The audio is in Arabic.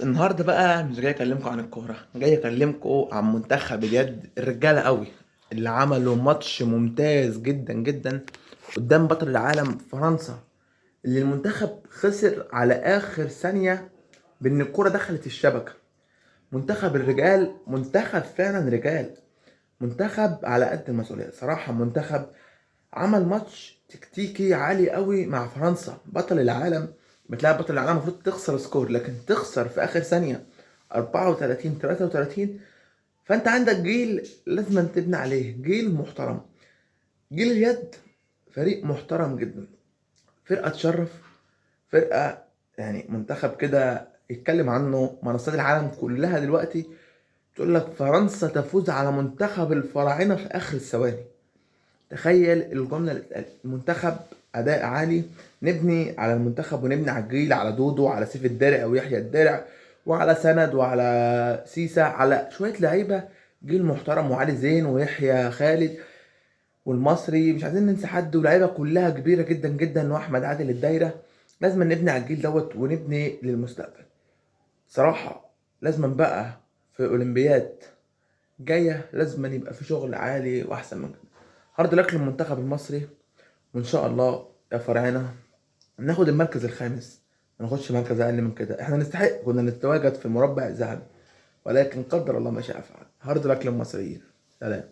النهارده بقى مش جاي اكلمكم عن الكوره، جاي اكلمكم عن منتخب اليد الرجاله قوي اللي عملوا ماتش ممتاز جدا جدا قدام بطل العالم فرنسا، اللي المنتخب خسر على اخر ثانيه بان الكوره دخلت الشبكه. منتخب الرجال منتخب فعلا رجال، منتخب على قد المسؤوليه صراحه. منتخب عمل ماتش تكتيكي عالي قوي مع فرنسا بطل العالم. بتلاقي بطل العالم المفروض تخسر سكور، لكن تخسر في اخر ثانيه 34 33. فانت عندك جيل لازم تبني عليه، جيل محترم. جيل اليد فريق محترم جدا، فرقه تشرف، فرقه يعني منتخب كده يتكلم عنه منصات العالم كلها دلوقتي. تقول لك فرنسا تفوز على منتخب الفراعنه في اخر الثواني. تخيل الجملة اللي اتقالت، المنتخب أداء عالي. نبني على المنتخب ونبني على الجيل، على دودو، على سيف الدرع ويحيى الدرع، وعلى سند، وعلى سيسا، على شوية لعيبة. جيل محترم، وعلي زين ويحيى خالد والمصري، مش عايزين ننسى حد، ولاعيبة كلها كبيرة جدا جدا، وأحمد عادل الدايرة. لازم نبني على الجيل دوت ونبني للمستقبل صراحة. لازم بقى في أولمبياد جاية لازم يبقى في شغل عالي وأحسن من كده. هارد لك للمنتخب المصري، وان شاء الله يا فرعنا ناخد المركز الخامس، ما ناخدش مركز اقل من كده. احنا نستحق كنا نتواجد في المربع الذهبي، ولكن قدر الله ما شاء فعل. هارد لك للمصريين. سلام.